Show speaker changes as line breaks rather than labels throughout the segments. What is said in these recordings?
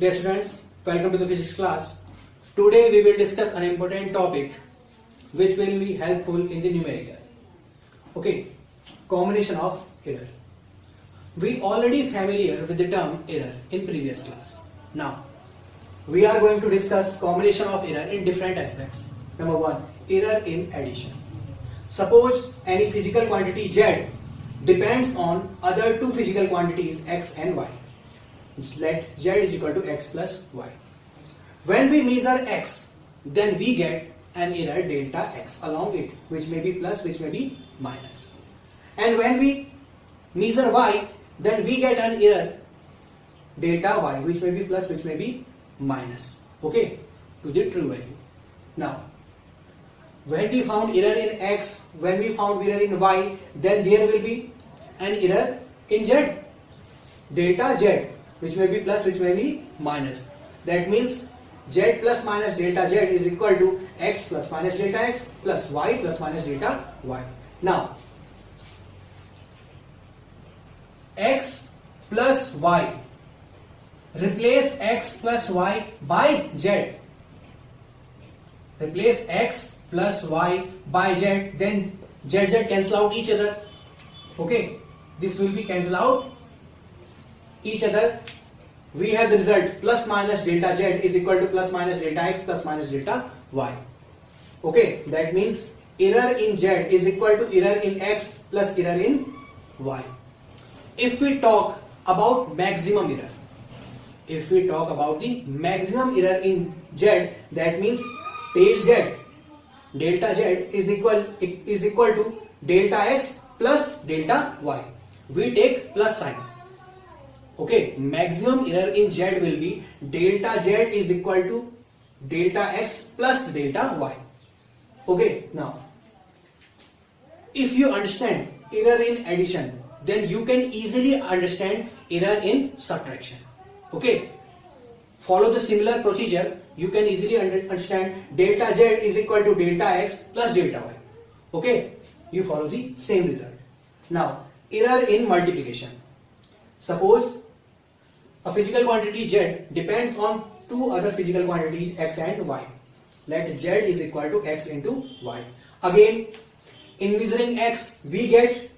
Dear students, welcome to the physics class. Today we will discuss an important topic which will be helpful in the numerical. Okay, combination of error. We already familiar with the term error in previous class. Now, we are going to discuss combination of error in different aspects. Number one, error in addition. Suppose any physical quantity Z depends on other two physical quantities X and Y. Let Z is equal to X plus Y. When we measure X, then we get an error delta X along it, which may be plus, which may be minus. And when we measure Y, then we get an error delta Y, which may be plus, which may be minus. Okay, to the true value. Now, when we found error in X, when we found error in Y, then there will be an error in Z, delta Z, which may be plus, which may be minus. That means Z plus minus delta Z is equal to X plus minus delta X plus Y plus minus delta Y. Now, X plus Y, replace X plus Y by Z. Replace X plus Y by Z, then Z cancel out each other. Okay, this will be cancel out each other. We have the result plus minus delta Z is equal to plus minus delta X plus minus delta Y. Okay, that means error in Z is equal to error in X plus error in Y. If we talk about maximum error, if we talk about the maximum error in Z, that means del Z, delta Z is equal to delta X plus delta Y. We take plus sign. Okay, maximum error in Z will be delta Z is equal to delta X plus delta Y. Okay, now, if you understand error in addition, then you can easily understand error in subtraction. Okay, follow the similar procedure. You can easily understand delta Z is equal to delta X plus delta Y. Okay, you follow the same result. Now, error in multiplication. Suppose a physical quantity Z depends on two other physical quantities X and Y. Let Z is equal to X into Y. Again, in measuring X, we get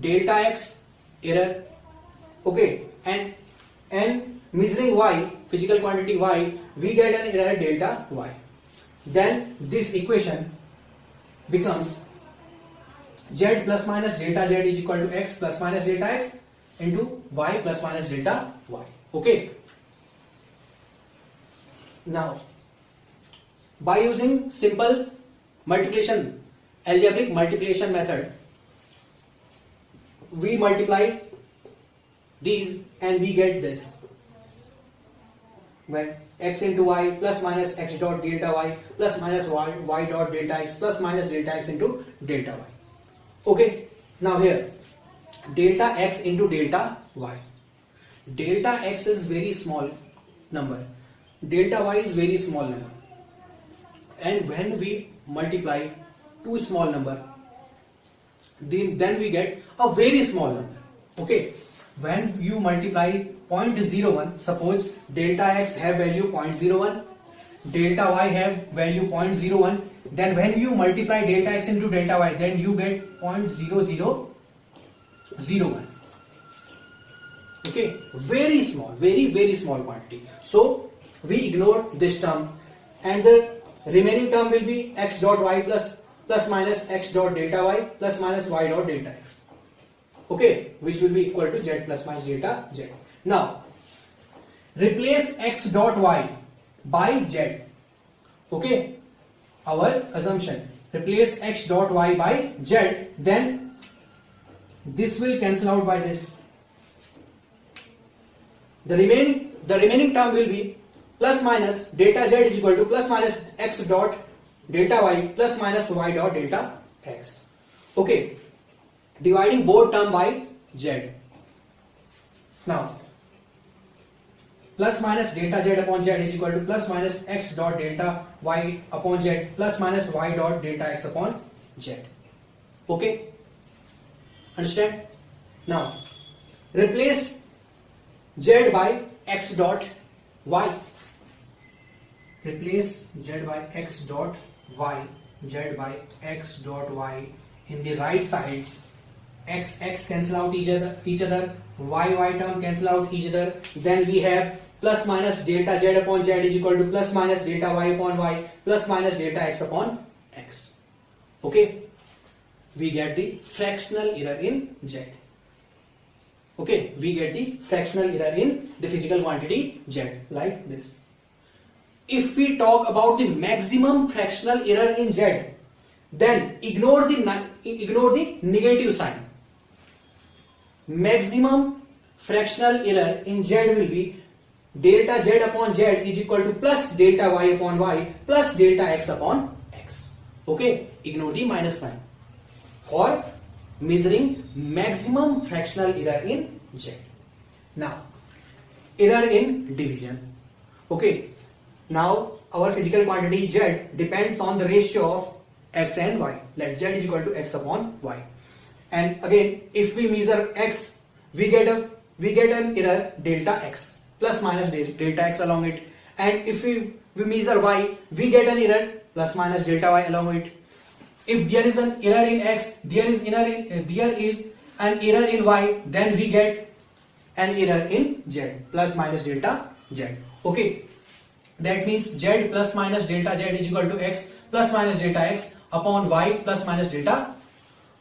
delta X error. Okay, and measuring Y, physical quantity Y, we get an error delta Y. Then this equation becomes Z plus minus delta Z is equal to X plus minus delta X into Y plus minus delta Y. Okay. Now, by using simple multiplication, algebraic multiplication method, we multiply these and we get this. When X into Y plus minus X dot delta Y plus minus Y dot delta X plus minus delta X into delta Y. Okay. Now here, delta X into delta Y. Delta X is very small number. Delta Y is very small number. And when we multiply two small number, then we get a very small number. Okay. When you multiply 0.01, suppose delta X have value 0.01, delta Y have value 0.01, then when you multiply delta X into delta Y, then you get 0.0001. Okay, very small, very small quantity. So we ignore this term, and the remaining term will be X dot Y plus minus X dot delta Y plus minus Y dot delta X. Okay, which will be equal to Z plus minus delta Z. Now, replace X dot Y by Z. Okay, our assumption, replace X dot Y by Z, then this will cancel out by this. The remaining term will be plus minus delta Z is equal to plus minus X dot delta Y plus minus Y dot delta X. Okay, dividing both term by Z. Now, plus minus delta Z upon Z is equal to plus minus X dot delta Y upon Z plus minus Y dot delta X upon Z. Okay, understand? Now, replace Z by X dot y. Replace z by x dot y, z by x dot y. In the right side, x cancel out each other, y term cancel out each other. Then we have plus minus delta z upon z is equal to plus minus delta y upon y plus minus delta x upon x. Okay, we get the fractional error in z. Okay, we get the fractional error in the physical quantity z like this. If we talk about the maximum fractional error in z, then ignore the negative sign. Maximum fractional error in z will be delta z upon z is equal to plus delta y upon y plus delta x upon x. Okay, ignore the minus sign for measuring maximum fractional error in z. Now, error in division. Okay, now our physical quantity z depends on the ratio of x and y. Let z is equal to x upon y. And again, if we measure x, we get an error delta x plus minus delta x along it. And if we measure y, we get an error plus minus delta y along it. If there is an error in x, there is an error in y, then we get an error in z plus minus delta z. Okay, that means z plus minus delta z is equal to x plus minus delta x upon y plus minus delta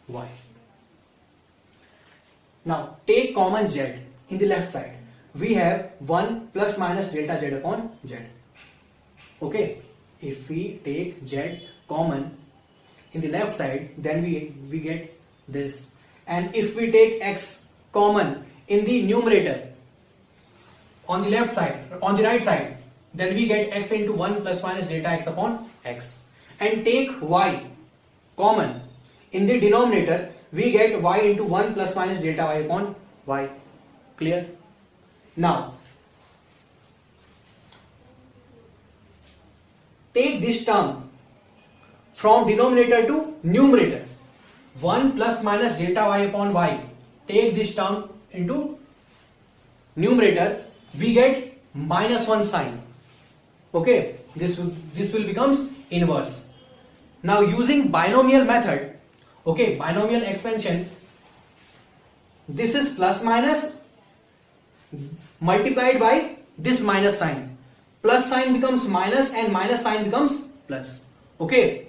y. Now take common z in the left side. We have 1 plus minus delta z upon z. Okay, if we take z common in the left side, then we get this. And if we take x common in the numerator on the left side, on the right side, then we get x into 1 plus minus delta x upon x. And take y common in the denominator, we get y into 1 plus minus delta y upon y. Clear? Now, take this term from denominator to numerator. 1 plus minus delta y upon y. Take this term into numerator, we get minus 1 sign. Okay, this will becomes inverse. Now using binomial method, okay, binomial expansion, this is plus minus multiplied by this minus sign. Plus sign becomes minus and minus sign becomes plus. Okay,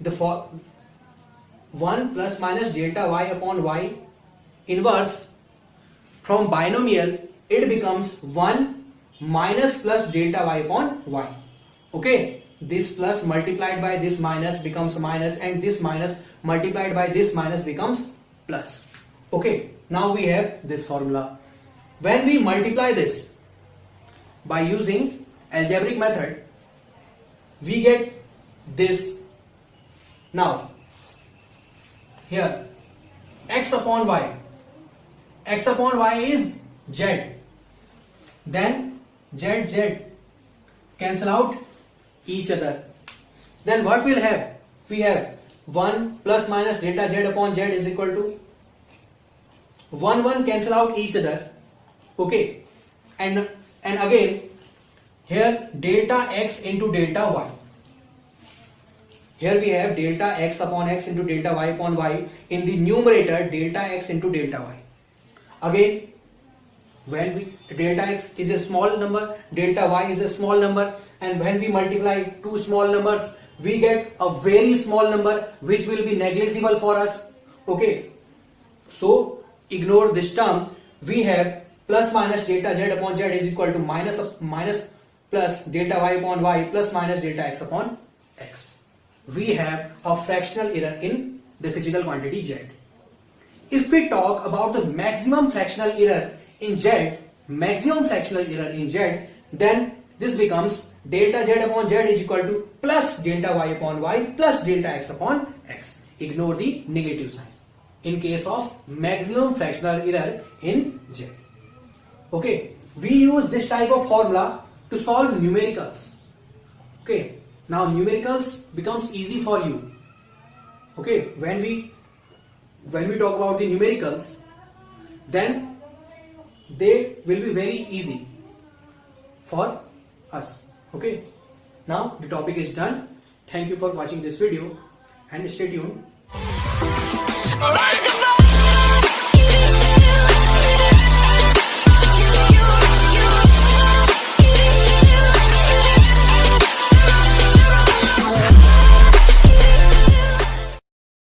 the 1 plus minus delta y upon y inverse, from binomial it becomes 1 minus plus delta y upon y. Okay, this plus multiplied by this minus becomes minus, and this minus multiplied by this minus becomes plus. Okay, now we have this formula. When we multiply this by using algebraic method, we get this. Now here x upon y is z, then z cancel out each other. Then what we'll have? We have 1 plus minus delta z upon z is equal to 1 cancel out each other. Okay, and again here delta x into delta y. Here we have delta x upon x into delta y upon y. In the numerator, delta x into delta y. Again, when delta x is a small number, delta y is a small number, and when we multiply two small numbers, we get a very small number which will be negligible for us. Okay, so ignore this term. We have plus minus delta z upon z is equal to minus plus delta y upon y plus minus delta x upon x. We have a fractional error in the physical quantity z. If we talk about the maximum fractional error in z, then this becomes delta z upon z is equal to plus delta y upon y plus delta x upon x. Ignore the negative sign in case of maximum fractional error in z. Okay, we use this type of formula to solve numericals. Okay, now numericals becomes easy for you. Okay, when we talk about the numericals, then they will be very easy for us. Okay. Now the topic is done. Thank you for watching this video and stay tuned.
Alright.